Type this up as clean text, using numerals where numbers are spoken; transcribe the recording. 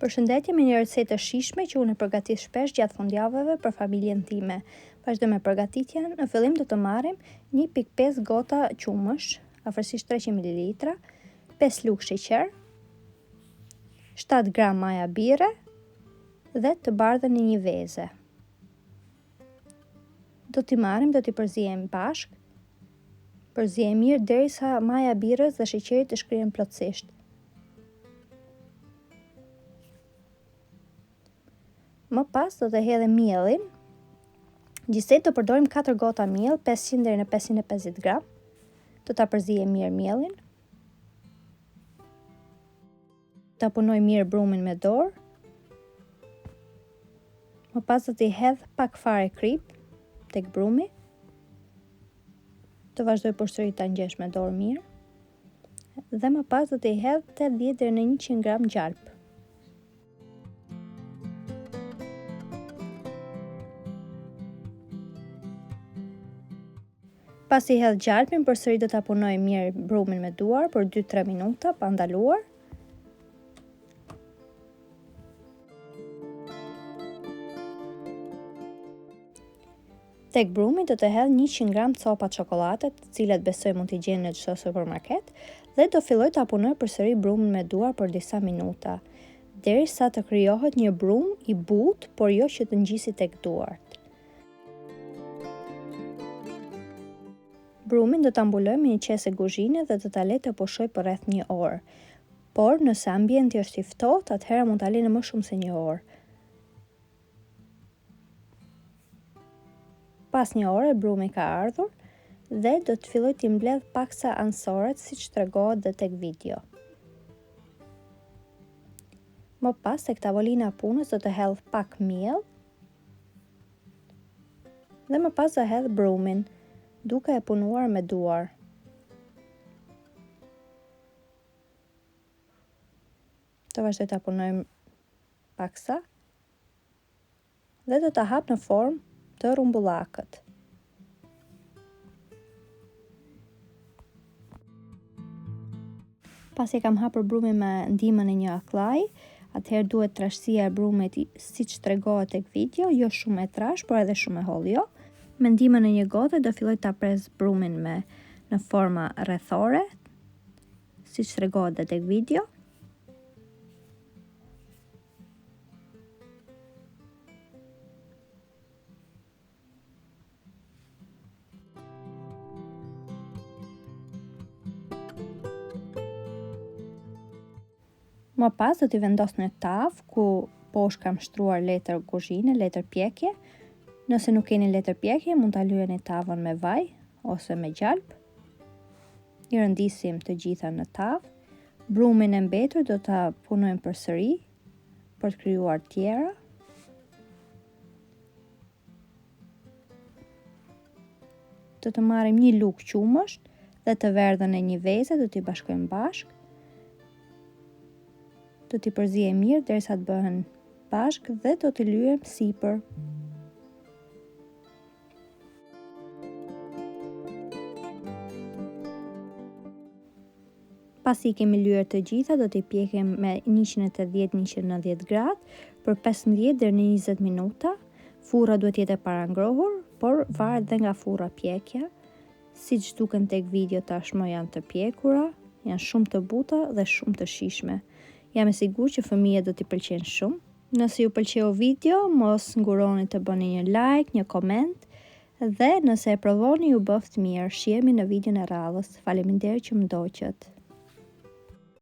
Përshëndetje me një recetë të shijshme që unë e përgatis shpesh gjatë fundjavëve për familjen time. Vazhdo me përgatitjen, në fillim do të marrim 1.5 gota qumësht, afërsisht 300 ml, 5 lugë sheqer, 7 gram maja bire dhe të bardhën në një vezë. Do t'i marrim, do t'i përzijem bashk, përzijem mirë derisa maja birës dhe sheqeri të shkrihen plotësisht. Më pas do të hedhim miellin. Gjithsej do përdorim 4 gota miell, 500 deri në 550 gram. Do ta përzijem mirë miellin. Ta punoj mirë brumin me dorë. Më pas do t'i hedh pak fare kripë tek brumi. Të vazhdoj përsëri ta ngjesh me dorë mirë. Dhe më pas do t'i hedh 80 deri në 100 gram gjalpë. Pas i hedh gjalpin, përsëri do ta punoj mirë brumin me duar për 2-3 minuta pa ndaluar. Tek brumi do të hedh 100 gram copa cokollate, të cilat besoj mund t'i gjeni në çdo supermarket, dhe do filloj ta punoj përsëri brumin me duar për disa minuta, derisa të krijohet një brum i butë, por jo që të ngjisi tek duart. Brumin do ta mbuloj me një qese kuzhine dhe do ta lej të pushoj për rreth 1 orë. Por nëse ambienti është i ftohtë, atëherë mund ta lini më shumë se 1 orë. Pas 1 ore brumi ka ardhur dhe do të filloj t'i mbledh paksa anësorët siç tregohet dhe tek video. Më pas tek tavolina e punës do të hedh pak miell dhe më pas do hedh brumin, duke e punuar me duar. Të vazhdoj ta punojmë paksa dhe do ta hap në formë të rrumbullakët. Pasi kam hapur brumin me ndihmën e një aklaji, atëherë duhet trashësia e brumit siç tregohet tek video, jo shumë e trash, por edhe shumë e holl jo. Me ndihmën e një gote do filloj ta pres brumin në forma rrethore, siç tregohet dhe tek video. Më pas do t'i vendos në tavë ku poshtë kam shtruar letër kuzhine, letër pjekje. Nëse nuk keni letër pjekje, mund ta lyeni tavën me vaj ose me gjalpë. I rëndisim të gjitha në tavë. Brumin e mbetur do ta punojmë përsëri për të krijuar tjera. Do të marrim një lugë qumësht dhe të verdhën e një vezë, do t'i bashkojmë bashkë. Do t'i përzijem mirë derisa të bëhen bashkë dhe do t'i lyejm sipër. Pasi I kemi lyer të gjitha, do t'i pjekim me 180-190 gradë për 15 deri në 20 minuta. Furra duhet jetë e parangrohur, por varet dhe nga furra pjekja. Siç duken tek video tashmë janë të pjekura, janë shumë të buta dhe shumë të shijshme. Jam e sigurt që fëmijët do t'i pëlqejnë shumë. Nëse ju pëlqeu video, mos nguroni të bëni një like, një koment, dhe nëse e provoni ju bëft mirë. Shihemi në videon e radhës. Faleminderit që më ndoqët.